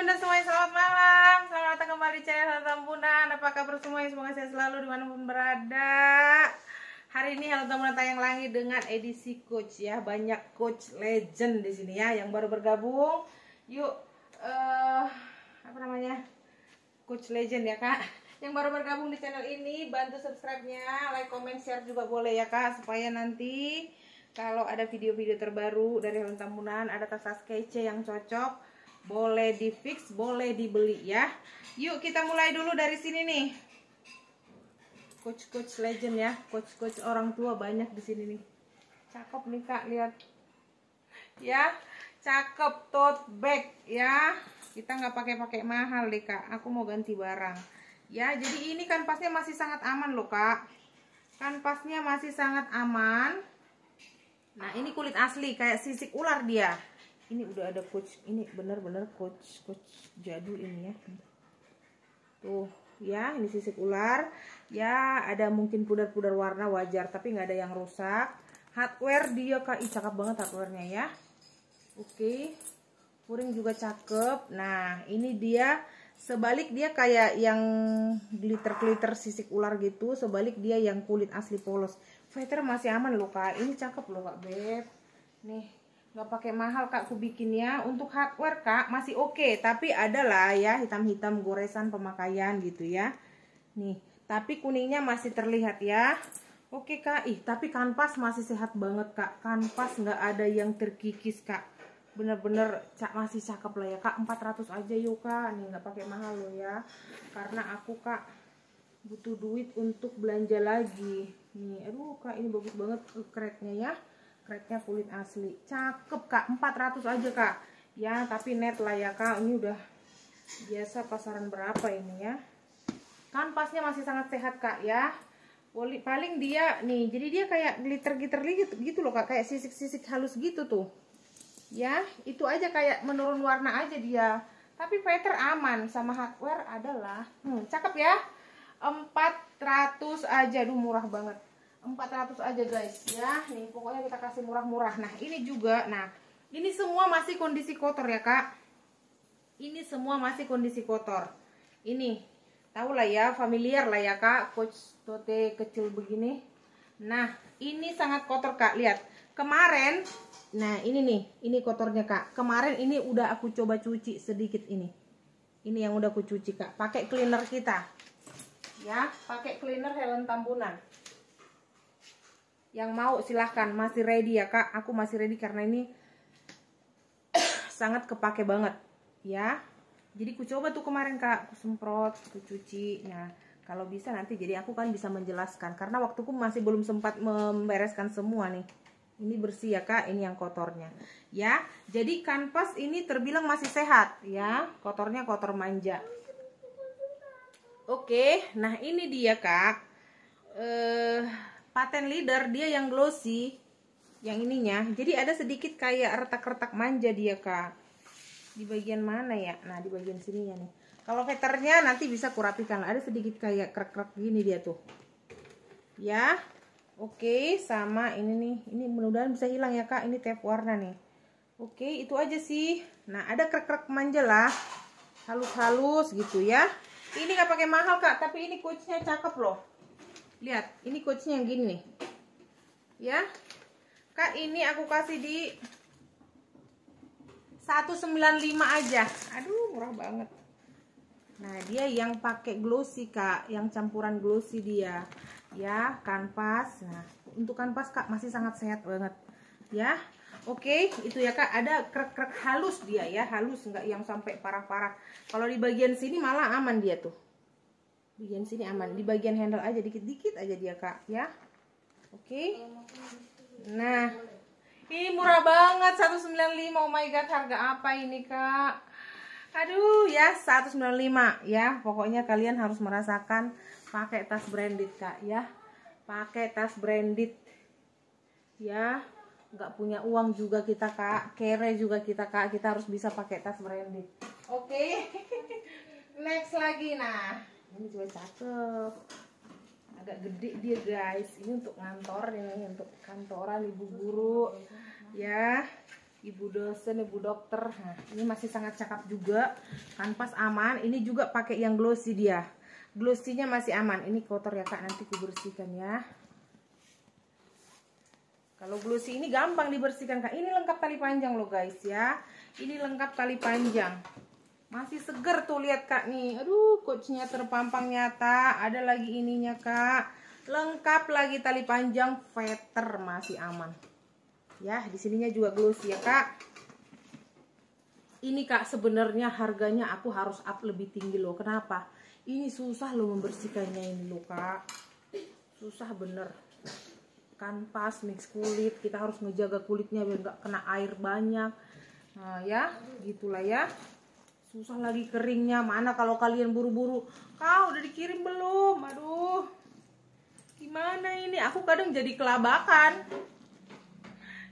bunda semuanya, selamat malam. Selamat datang kembali di channel Health Tambunan. Apa kabar semuanya? Semoga sehat selalu dimanapun berada. Hari ini Health Tambunan tayang lagi dengan edisi coach ya. Banyak coach legend di sini ya yang baru bergabung. Yuk, apa namanya? Coach legend ya kak. Yang baru bergabung di channel ini, bantu subscribe-nya, like, comment, share juga boleh ya kak, supaya nanti kalau ada video-video terbaru dari Health Tambunan, ada tas-tas kece yang cocok, boleh di fix, boleh dibeli ya. Yuk kita mulai dulu dari sini nih. Coach legend ya, coach orang tua banyak di sini nih. Cakep nih kak, lihat. Ya, cakep tote bag ya. Kita nggak pakai mahal deh kak. Aku mau ganti barang. Ya, jadi ini kanvasnya masih sangat aman loh kak. Kanvasnya masih sangat aman. Nah, ini kulit asli kayak sisik ular dia. Ini udah ada coach, ini bener-bener coach jadul ini ya. Tuh ya, ini sisik ular. Ya, ada mungkin pudar-pudar warna wajar, tapi nggak ada yang rusak. Hardware dia kak, cakep banget hardwarenya ya. Oke, puring juga cakep. Nah, ini dia sebalik dia kayak yang glitter sisik ular gitu. Sebalik dia yang kulit asli polos. Fighter masih aman loh kak. Ini cakep loh kak beb. Nih, nggak pakai mahal kak aku bikinnya. Untuk hardware kak masih oke, tapi ada lah ya hitam-hitam goresan pemakaian gitu ya. Nih, tapi kuningnya masih terlihat ya. Oke kak, tapi kanvas masih sehat banget kak. Kanvas nggak ada yang terkikis kak. Bener-bener masih cakep lah ya kak. 400 aja yuk kak. Nih nggak pakai mahal loh ya. Karena aku kak butuh duit untuk belanja lagi. Nih, aduh kak ini bagus banget kreknya ya. Kreknya kulit asli. Cakep kak, 400 aja kak. Ya, tapi net lah ya kak. Ini udah biasa pasaran berapa ini ya. Kanvasnya masih sangat sehat kak ya. Paling dia nih, jadi dia kayak glitter gitu loh kak. Kayak sisik-sisik halus gitu tuh. Ya, itu aja kayak menurun warna aja dia. Tapi fighter aman, sama hardware adalah cakep ya. 400 aja, duh murah banget. 400 aja guys ya. Nih pokoknya kita kasih murah-murah. Nah ini juga, nah ini semua masih kondisi kotor ya kak. Ini semua masih kondisi kotor. Ini tahu lah ya, familiar lah ya kak, coach tote kecil begini. Nah ini sangat kotor kak, lihat kemarin. Nah ini nih, ini kotornya kak. Kemarin ini udah aku coba cuci sedikit ini. Ini yang udah aku cuci kak, pakai cleaner kita ya, pakai cleaner Health Tambunan. Yang mau silahkan, masih ready ya kak. Aku masih ready karena ini sangat kepake banget ya. Jadi ku coba tuh kemarin kak, ku semprot, ku cuci. Nah kalau bisa nanti jadi aku kan bisa menjelaskan, karena waktuku masih belum sempat membereskan semua nih. Ini bersih ya kak, ini yang kotornya ya. Jadi kanvas ini terbilang masih sehat ya. Kotornya kotor manja. Oke, nah ini dia kak, patent leader dia yang glossy, yang ininya. Jadi ada sedikit kayak retak-retak manja dia kak. Di bagian mana ya? Nah di bagian sininya nih. Kalau veternya nanti bisa kurapikan. Ada sedikit kayak krek-krek gini dia tuh. Ya, oke, sama ini nih. Ini mudah-mudahan bisa hilang ya kak. Ini tape warna nih. Oke, itu aja sih. Nah ada krek-krek manja lah, halus-halus gitu ya. Ini gak pakai mahal kak, tapi ini coachnya cakep loh. Lihat, ini coachnya yang gini nih. Ya. Kak, ini aku kasih di 195 aja. Aduh, murah banget. Nah, dia yang pakai glossy kak, yang campuran glossy dia. Ya, kanvas. Nah, untuk kanvas kak masih sangat sehat banget. Ya. Oke, itu ya kak, ada krek-krek halus dia ya, halus, nggak yang sampai parah-parah. Kalau di bagian sini malah aman dia tuh. Bagian sini aman, di bagian handle aja dikit-dikit aja dia kak ya. Oke. Nah, ini murah banget 195. Oh my god, harga apa ini kak? Aduh ya, 195 ya. Pokoknya kalian harus merasakan pakai tas branded kak ya. Pakai tas branded ya. Nggak punya uang juga kita kak, kere juga kita kak, kita harus bisa pakai tas branded. Oke. Next lagi. Nah ini juga cakep, agak gede dia guys. Ini untuk kantor, ini untuk kantoran ibu guru ya. ibu dosen, ibu dokter. Nah, ini masih sangat cakep juga, kanvas aman. Ini juga pakai yang glossy dia, glossy-nya masih aman. Ini kotor ya kak, nanti ku bersihkan ya. Kalau glossy ini gampang dibersihkan kak. Ini lengkap tali panjang loh guys ya, ini lengkap tali panjang, masih seger tuh, lihat kak nih. Aduh, coachnya terpampang nyata. Ada lagi ininya kak, lengkap lagi tali panjang, veter, masih aman. Ya, di sininya juga glossy ya kak. Ini kak sebenarnya harganya aku harus up lebih tinggi loh. Kenapa? Ini susah loh membersihkannya ini loh kak. Susah bener. Kanvas mix kulit, kita harus ngejaga kulitnya biar nggak kena air banyak. Nah ya, gitulah ya. Susah lagi keringnya. Mana kalau kalian buru-buru, kak udah dikirim belum? Aduh, gimana ini? Aku kadang jadi kelabakan.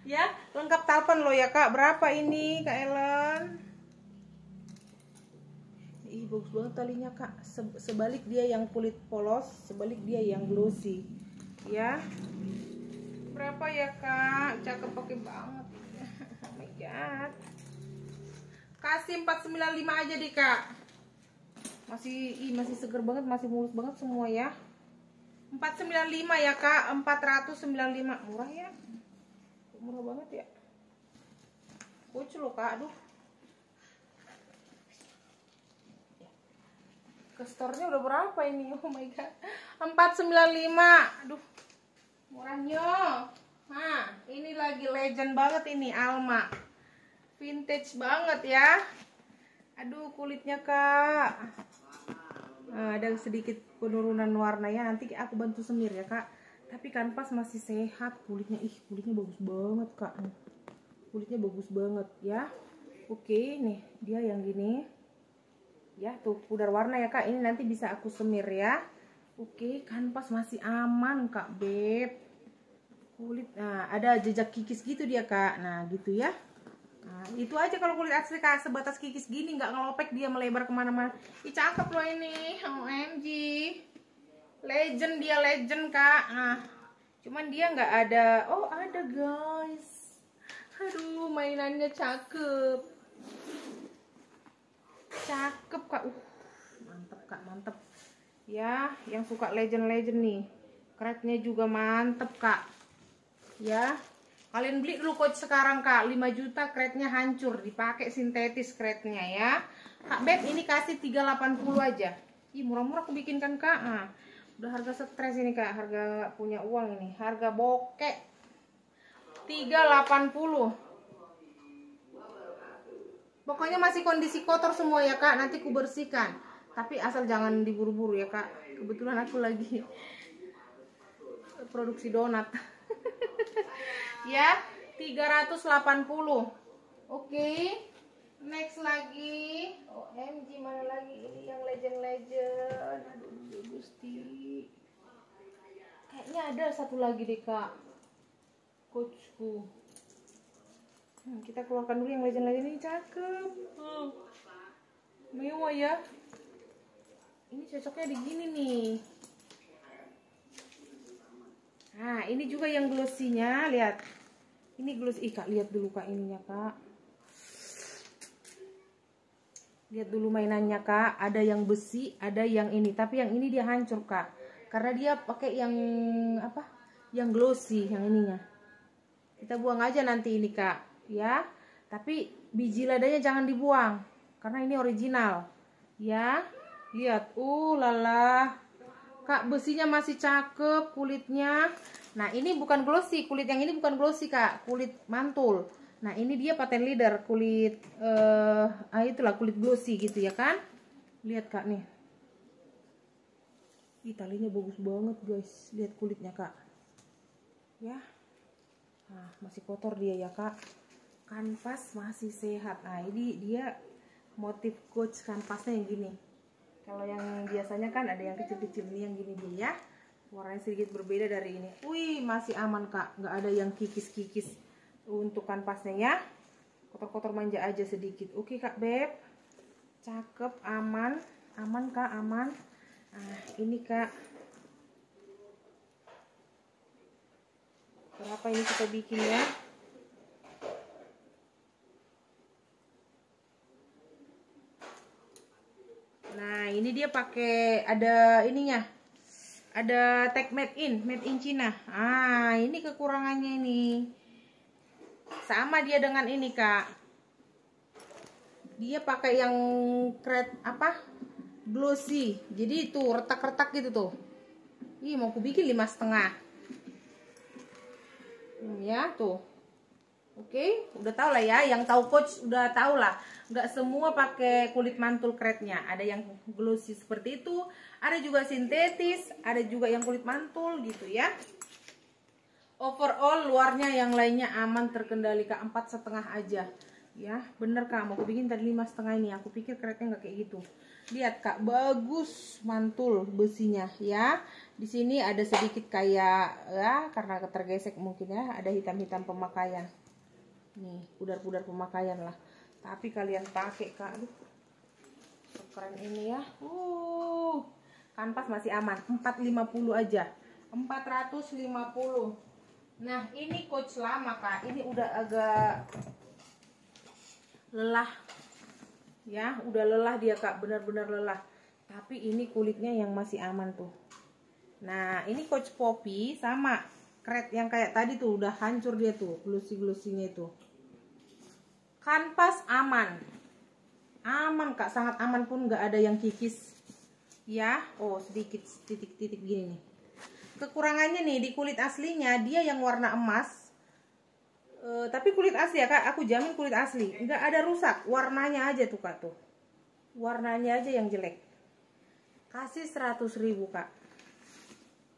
Ya, lengkap talpen loh ya kak. Berapa ini kak Ellen? Ih, bagus banget talinya kak. Sebalik dia yang kulit polos, sebalik dia yang glossy. Ya, berapa ya kak? Cakep pakai banget. Oh my god. Kasih 495 aja deh kak. Masih seger banget, masih mulus banget semua ya. 495 ya kak, 495. Murah ya. Murah banget ya. Lucu loh kak, aduh. Ke store-nya udah berapa ini? Oh my god. 495. Aduh. Murahnya. Nah, ini lagi legend banget ini Alma. Vintage banget ya. Aduh, kulitnya kak. Nah, ada sedikit penurunan warnanya. Nanti aku bantu semir ya kak. Tapi kanvas masih sehat, kulitnya kulitnya bagus banget kak. Kulitnya bagus banget ya. Oke, nih dia yang gini. Ya, tuh pudar warna ya kak. Ini nanti bisa aku semir ya. Oke, kanvas masih aman kak beb. Kulit, nah ada jejak kikis gitu dia kak. Nah, gitu ya. Nah, itu aja kalau kulit asli kak, sebatas kikis gini, nggak ngelopek dia melebar kemana-mana. Ih, cakep loh ini, OMG. Legend dia, legend kak. Nah, cuman dia nggak ada. Oh ada guys. Aduh, mainannya cakep, cakep kak. Mantep kak, mantep. Ya, yang suka legend nih, kretnya juga mantep kak. Ya, kalian beli dulu coach sekarang kak, 5 juta kretnya hancur, dipakai sintetis kretnya ya. Kak beb ini kasih 380 aja. Ih, murah-murah aku bikinkan kak. Nah, udah harga stres ini kak, harga nggak punya uang ini, harga bokek 380. Pokoknya masih kondisi kotor semua ya kak, nanti ku bersihkan. Tapi asal jangan diburu-buru ya kak. Kebetulan aku lagi produksi donat. Ya, 380. Oke. Next lagi. OMG, mana lagi ini yang legend. Aduh, Gusti. Kayaknya ada satu lagi deh kak, coachku. Kita keluarkan dulu yang legend ini, cakep. Mewah ya. Ini cocoknya di gini nih. Nah, ini juga yang glossy-nya, lihat. Ini glossy. Kak, lihat dulu kak ininya kak. Lihat dulu mainannya kak, ada yang besi, ada yang ini, tapi yang ini dia hancur kak, karena dia pakai yang apa? Yang glossy, yang ininya. Kita buang aja nanti ini kak, ya. Tapi biji ladanya jangan dibuang, karena ini original, ya. Lihat, lala, kak besinya masih cakep, kulitnya. Nah ini bukan glossy, kulit yang ini bukan glossy kak, kulit mantul. Nah ini dia patent leader, kulit itulah kulit glossy gitu ya kan. Lihat kak nih, talinya bagus banget guys, lihat kulitnya kak ya. Nah masih kotor dia ya kak, kanvas masih sehat. Nah ini dia motif coach kanvasnya yang gini. Kalau yang biasanya kan ada yang kecil-kecil, ini yang gini dia ya, warnanya sedikit berbeda dari ini. Wih masih aman kak, nggak ada yang kikis-kikis untuk kanvasnya ya. Kotor-kotor manja aja sedikit. Oke kak beb, cakep, aman kak, aman. Nah ini kak, berapa ini kita bikin ya? Nah, ini dia pakai ada ininya. Ada tag made in China. Ah, ini kekurangannya ini. Sama dia dengan ini, Kak. Dia pakai yang glossy. Jadi itu retak-retak gitu tuh. Ih, mau aku bikin 5,5. Ya, tuh. Oke, udah tau lah ya, yang tahu coach udah tau lah. Nggak semua pakai kulit mantul kretnya. Ada yang glossy seperti itu, ada juga sintetis, ada juga yang kulit mantul gitu ya. Overall luarnya yang lainnya aman, terkendali, Kak. 4,5 aja. Ya, bener Kak, mau aku bikin tadi 5,5 ini. Aku pikir kretnya nggak kayak gitu. Lihat Kak, bagus mantul besinya ya. Di sini ada sedikit kayak ya, karena tergesek mungkin ya, ada hitam-hitam pemakaian. Nih, pudar-pudar pemakaian lah. Tapi kalian pakai Kak, aduh, keren ini ya. Kanvas masih aman, 450 aja. 450. Nah, ini coach lama Kak. Ini udah agak lelah. Ya, udah lelah dia Kak, benar-benar lelah. Tapi ini kulitnya yang masih aman tuh. Nah, ini coach Poppy sama kret yang kayak tadi tuh udah hancur dia tuh, glossy-glossynya itu. Kanvas aman. Aman Kak, sangat aman pun nggak ada yang kikis. Ya, oh sedikit titik-titik gini nih. Kekurangannya nih di kulit aslinya dia yang warna emas. Tapi kulit asli ya Kak, aku jamin kulit asli. Nggak ada rusak, warnanya aja tuh Kak tuh. Warnanya aja yang jelek. Kasih 100.000 Kak.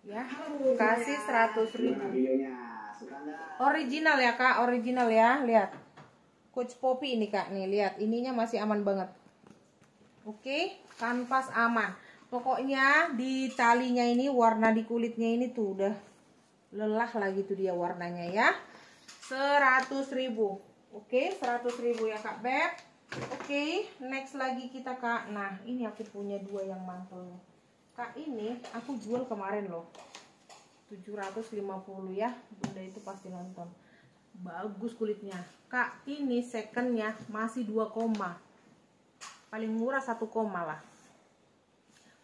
Ya, kasih 100.000. Original ya Kak, original ya, lihat. Coach Poppy ini Kak, nih lihat, ininya masih aman banget. Oke, kanvas aman. Pokoknya di talinya ini, warna di kulitnya ini tuh udah lelah lagi tuh dia warnanya ya. 100.000. Oke, 100.000 ya Kak Beb. Oke, next lagi kita Kak. Nah, ini aku punya dua yang mantul nih. Kak, ini aku jual kemarin loh. 750 ya. Bunda itu pasti nonton. Bagus kulitnya Kak, ini secondnya masih 2, paling murah 1, lah,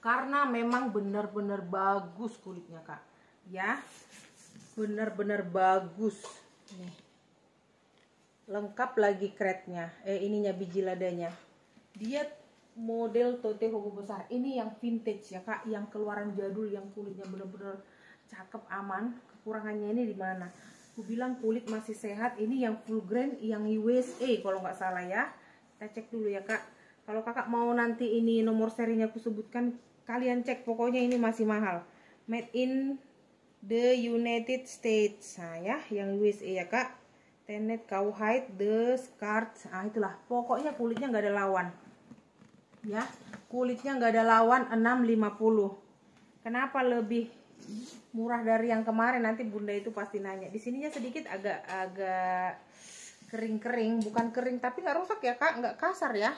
karena memang benar-benar bagus kulitnya Kak ya, benar-benar bagus nih, lengkap lagi kretnya, ininya biji ladanya, dia model tote hobo besar, ini yang vintage ya Kak, yang keluaran jadul, yang kulitnya benar-benar cakep, aman. Kekurangannya ini di mana? Aku bilang kulit masih sehat. Ini yang full grain, yang USA kalau nggak salah ya. Kita cek dulu ya Kak. Kalau Kakak mau nanti ini nomor serinya aku sebutkan, kalian cek. Pokoknya ini masih mahal. Made in the United States. Nah ya, yang USA ya Kak. Tenet Cowhide the Scarred. Nah itulah. Pokoknya kulitnya nggak ada lawan. Ya, kulitnya nggak ada lawan. 650. Kenapa lebih murah dari yang kemarin? Nanti Bunda itu pasti nanya. Di sininya sedikit agak kering-kering, bukan kering tapi nggak rusak ya Kak, nggak kasar ya,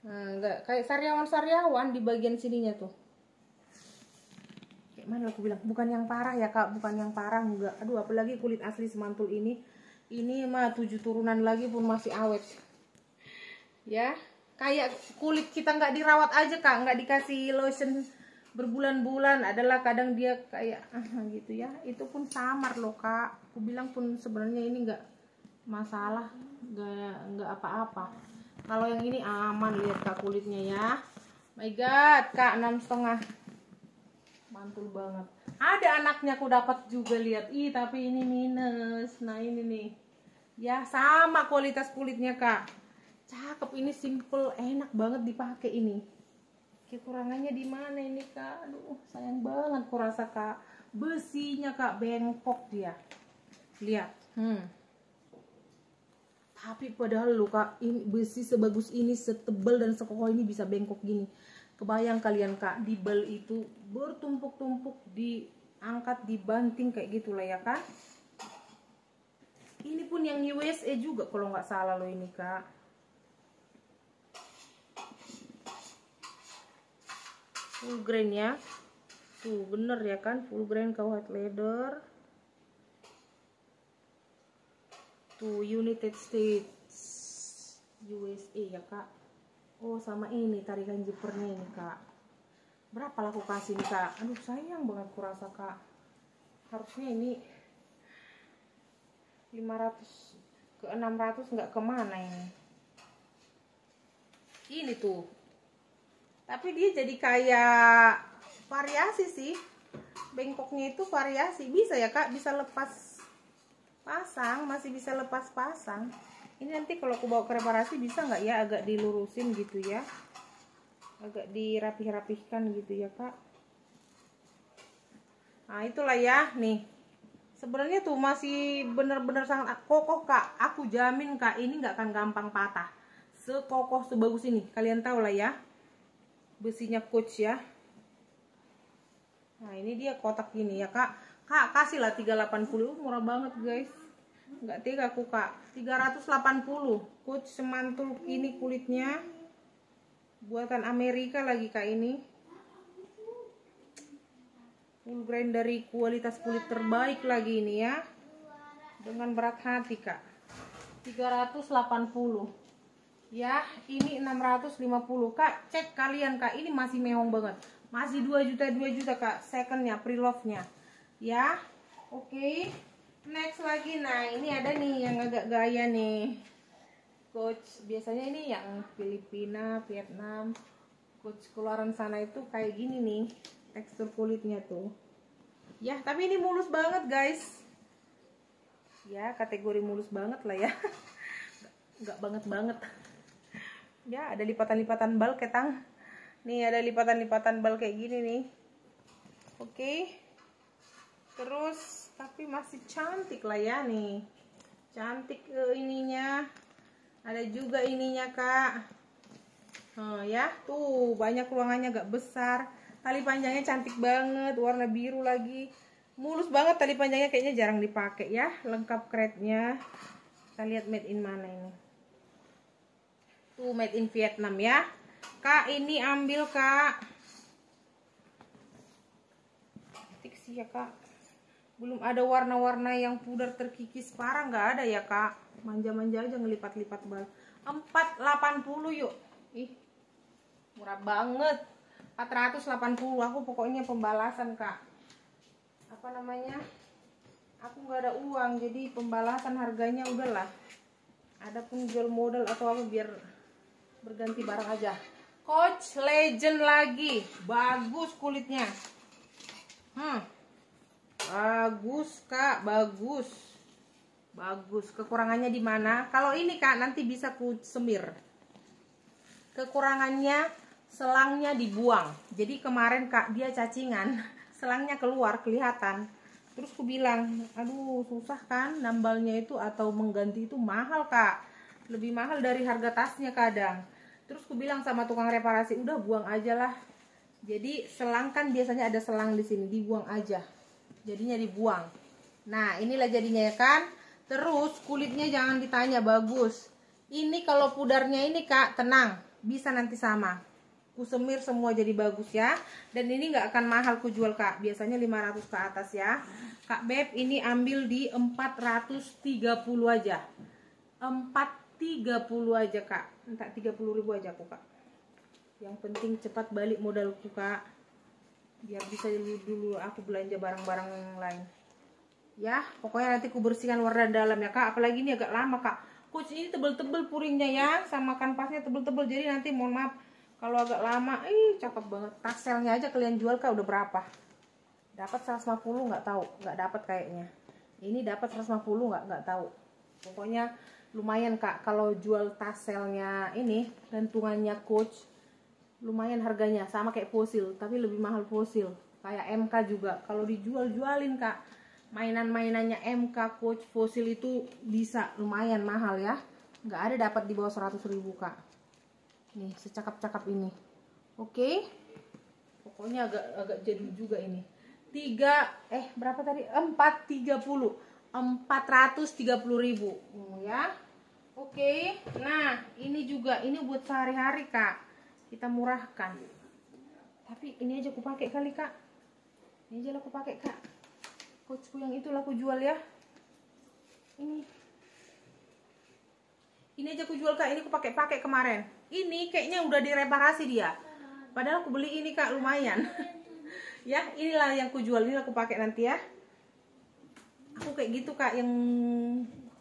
nggak kayak sariawan di bagian sininya tuh. Kayak mana aku bilang, bukan yang parah ya Kak, bukan yang parah, enggak. Aduh, apalagi kulit asli semantul ini mah 7 turunan lagi pun masih awet. Ya, kayak kulit kita nggak dirawat aja Kak, nggak dikasih lotion berbulan-bulan, adalah kadang dia kayak gitu ya, itu pun samar loh Kak. Aku bilang pun sebenarnya ini nggak masalah, nggak apa-apa. Kalau yang ini aman, lihat Kak kulitnya ya. My God Kak, 6,5, mantul banget. Ada anaknya aku dapat juga, lihat. Ih, tapi ini minus. Nah ini nih ya, sama kualitas kulitnya Kak, cakep. Ini simple, enak banget dipakai ini. Kekurangannya di mana ini Kak? Aduh, sayang banget aku rasa Kak. Besinya Kak bengkok dia. Lihat. Tapi padahal lo Kak, ini besi sebagus ini, setebal dan sekokoh ini bisa bengkok gini. Kebayang kalian Kak, di bel itu bertumpuk-tumpuk, diangkat, dibanting kayak gitulah ya Kak. Ini pun yang USA juga kalau nggak salah lo ini Kak. Full grain ya, tuh bener ya kan, full grain Cowhide leather, tuh United States USA ya Kak. Oh sama ini tarikan jipernya ini kak. Berapa lah aku kasih nih kak? Aduh sayang banget aku rasa kak. Harusnya ini 500 ke 600 nggak kemana ini. Ini tuh. Tapi dia jadi kayak variasi sih. Bengkoknya itu variasi. Bisa ya kak, bisa lepas pasang, masih bisa lepas pasang. Ini nanti kalau aku bawa ke reparasi bisa nggak ya agak dilurusin gitu ya, agak dirapih-rapihkan gitu ya kak. Nah itulah ya nih, sebenarnya tuh masih bener-bener sangat kokoh kak. Aku jamin kak ini nggak akan gampang patah, sekokoh sebagus ini. Kalian tahu lah ya besinya Coach ya. Nah ini dia kotak gini ya kak. Kak kasihlah 380, murah banget guys. Nggak tega aku kak. 380 Coach semantul ini kulitnya, buatan Amerika lagi kak. Ini full grain dari kualitas kulit terbaik lagi ini ya, dengan berat hati kak. 380 ya, ini 650 kak. Cek kalian kak, ini masih mewong banget, masih 2 juta kak secondnya, pre-love nya ya. Oke. Next lagi, nah ini ada nih yang agak gaya nih Coach. Biasanya ini yang Filipina, Vietnam, Coach keluaran sana itu kayak gini nih tekstur kulitnya tuh ya. Tapi ini mulus banget guys ya, kategori mulus banget lah ya. Nggak banget ya. Ada lipatan-lipatan bal ketang nih, ada lipatan-lipatan bal kayak gini nih. Oke. Terus tapi masih cantik lah ya nih, cantik ininya. Ada juga ininya kak. Ya tuh banyak ruangannya, gak besar. Tali panjangnya cantik banget, warna biru lagi, mulus banget. Tali panjangnya kayaknya jarang dipakai ya. Lengkap kretnya. Kita lihat made in mana ini. Tuh made in Vietnam ya kak. Ini ambil kak. Cantik sih ya kak. Belum ada warna-warna yang pudar terkikis parah, nggak ada ya kak. Manja-manja aja ngelipat-lipat bal. 480 yuk. Ih murah banget. 480 aku pokoknya pembalasan kak. Apa namanya, aku nggak ada uang jadi pembalasan harganya udahlah. Adapun jual modal atau apa biar berganti barang aja. Coach Legend lagi, bagus kulitnya. Bagus kak, bagus. Kekurangannya di mana? Kalau ini kak nanti bisa ku semir. Kekurangannya selangnya dibuang. Jadi kemarin kak dia cacingan, selangnya keluar kelihatan. Terus ku bilang, aduh susah kan nambalnya itu, atau mengganti itu mahal kak. Lebih mahal dari harga tasnya kadang. Terus ku bilang sama tukang reparasi, udah buang aja lah. Jadi selang kan biasanya ada selang di sini, dibuang aja. Jadinya dibuang. Nah inilah jadinya ya kan. Terus kulitnya jangan ditanya, bagus. Ini kalau pudarnya ini kak tenang, bisa nanti sama ku semir semua jadi bagus ya. Dan ini nggak akan mahal ku jual kak, biasanya 500 ke atas ya kak. Beb ini ambil di 430 aja, 430 aja kak. Entah 30.000 aja aku kak. Yang penting cepat balik modalku kak, biar bisa dulu aku belanja barang-barang lain ya. Pokoknya nanti ku bersihkan warna dalam ya kak. Apalagi ini agak lama kak. Coach ini tebel-tebel puringnya ya, sama kanvasnya tebel-tebel. Jadi nanti mohon maaf kalau agak lama. Cakep banget. Tasselnya aja kalian jual kak udah berapa? Dapat 150 nggak tahu, nggak dapat kayaknya. Ini dapat 150 nggak tahu. Pokoknya lumayan kak kalau jual tasselnya ini, gantungannya Coach. Lumayan harganya, sama kayak fosil tapi lebih mahal fosil. Kayak MK juga kalau dijual-jualin kak, mainan-mainannya MK Coach fosil itu bisa lumayan mahal ya. Nggak ada dapat di bawah 100.000 kak. Nih secakap-cakap ini. Oke. Pokoknya agak jadul juga ini. Berapa tadi? 430.000 ya. Oke. Nah ini juga, ini buat sehari-hari kak, kita murahkan. Tapi ini aja aku pakai kali kak. Ini aja aku pakai kak. Coachku yang itu aku jual ya. Ini aja aku jual kak. Ini aku pakai kemarin. ini kayaknya udah direparasi dia. Padahal aku beli ini kak, lumayan. Ya, inilah yang aku jual, ini aku pakai nanti ya. Aku kayak gitu kak, yang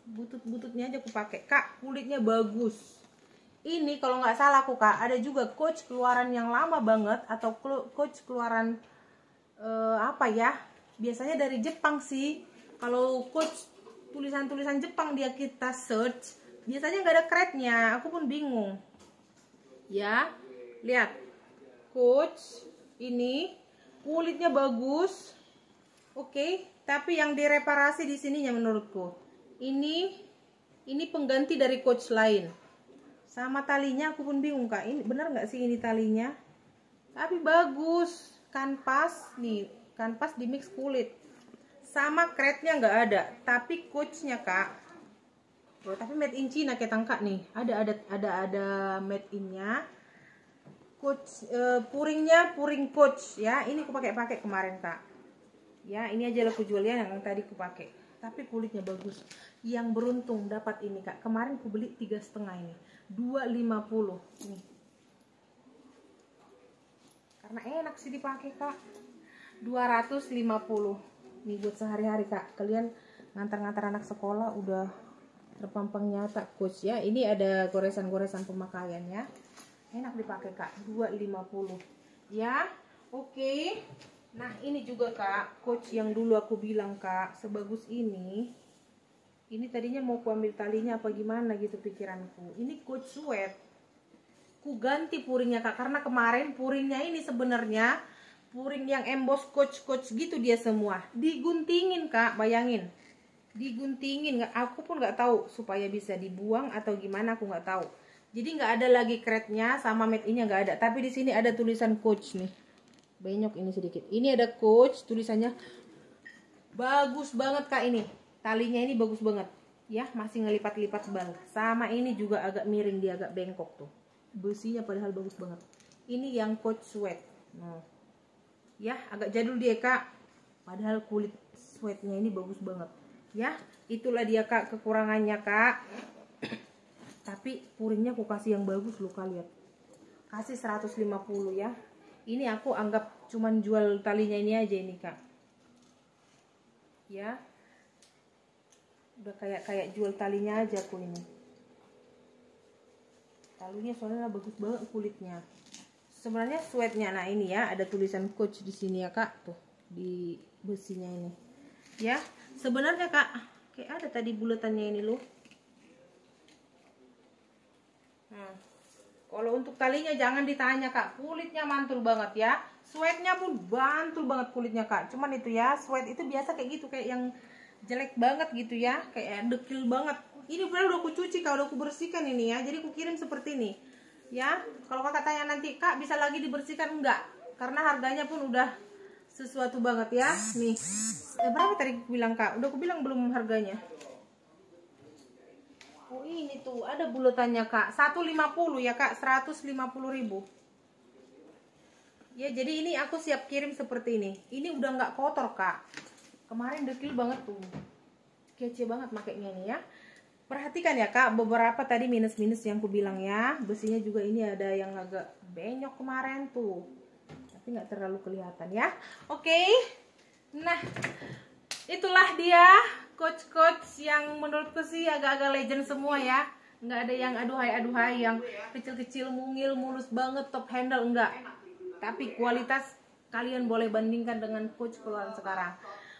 butut-bututnya aja aku pakai. Kak, kulitnya bagus. Ini kalau nggak salah aku kak, ada juga Coach keluaran yang lama banget, atau Coach keluaran apa ya? Biasanya dari Jepang sih. Kalau Coach tulisan-tulisan Jepang dia kita search, biasanya nggak ada kretnya. Aku pun bingung. Ya, lihat Coach ini kulitnya bagus, oke. Tapi yang direparasi di sininya menurutku. Ini pengganti dari Coach lain. Sama talinya aku pun bingung kak. Ini benar nggak sih ini talinya? Tapi bagus. Kanvas nih, kanvas di mix kulit. Sama kretnya nggak ada. Tapi Coachnya kak. Oh, tapi made in China kayak tangkak nih. Ada made innya. Coach puringnya puring Coach ya. Ini aku pakai kemarin kak. Ya ini aja aku jual ya, yang tadi aku pakai. Tapi kulitnya bagus. Yang beruntung dapat ini kak. Kemarin aku beli 3,5 ini. 2,50 nih. Karena enak sih dipakai kak. 250 nih buat sehari-hari kak. Kalian ngantar-ngantar anak sekolah udah terpampang nyata Coach ya. Ini ada goresan-goresan pemakaian ya. Enak dipakai kak. 2,50 ya. Oke. Nah ini juga kak, Coach yang dulu aku bilang kak, sebagus ini tadinya mau ku ambil talinya apa gimana gitu pikiranku. Ini Coach sweat, ku ganti puringnya kak, karena kemarin puringnya ini sebenarnya puring yang emboss Coach gitu dia semua. Diguntingin kak, bayangin, diguntingin. Aku pun nggak tahu supaya bisa dibuang atau gimana, aku nggak tahu. Jadi nggak ada lagi kretnya sama made in-nya nggak ada, tapi di sini ada tulisan Coach nih. Benyok ini sedikit. Ini ada Coach tulisannya. Bagus banget kak ini. Talinya ini bagus banget. Ya, masih ngelipat-lipat bal. Sama ini juga agak miring, dia agak bengkok tuh. Besinya padahal bagus banget. Ini yang Coach sweat. Nah. Ya, agak jadul dia kak. Padahal kulit sweatnya ini bagus banget. Ya, itulah dia kak kekurangannya kak. Tapi puringnya aku kasih yang bagus loh kak, lihat. Kasih 150 ya. Ini aku anggap cuman jual talinya ini aja ini kak. Ya. Udah kayak jual talinya aja aku ini. Talinya soalnya bagus banget kulitnya. Sebenarnya sweatnya, nah ini ya ada tulisan Coach di sini ya kak, tuh di besinya ini. Ya, sebenarnya kak kayak ada tadi bulatannya ini loh. Nah. Kalau untuk talinya jangan ditanya kak, kulitnya mantul banget ya. Sweatnya pun mantul banget kulitnya kak. Cuman itu ya, sweat itu biasa kayak gitu, kayak yang jelek banget gitu ya, kayak dekil banget. Ini benar udah aku cuci kak, udah aku bersihkan ini ya. Jadi aku kirim seperti ini ya. Kalau kakak tanya nanti kak bisa lagi dibersihkan, enggak, karena harganya pun udah sesuatu banget ya. Nih berapa tadi aku bilang kak? Udah aku bilang belum harganya? Oh ini tuh ada bulatannya kak, 150 ya kak, 150.000 ya. Jadi ini aku siap kirim seperti ini. Ini udah nggak kotor kak, kemarin dekil banget tuh, kece banget makainya ini ya. Perhatikan ya kak, beberapa tadi minus-minus yang aku bilang ya. Besinya juga ini ada yang agak benyok kemarin tuh, tapi nggak terlalu kelihatan ya. Oke. Nah itulah dia Coach yang menurutku sih agak-agak legend semua ya. Nggak ada yang aduhai yang kecil-kecil mungil mulus banget top handle, enggak. Tapi kualitas kalian boleh bandingkan dengan Coach keluaran sekarang.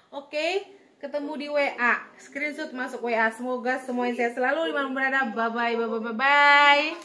Oke, ketemu di WA, screenshot masuk WA. Semoga semuanya sehat selalu, dimana berada. Bye bye.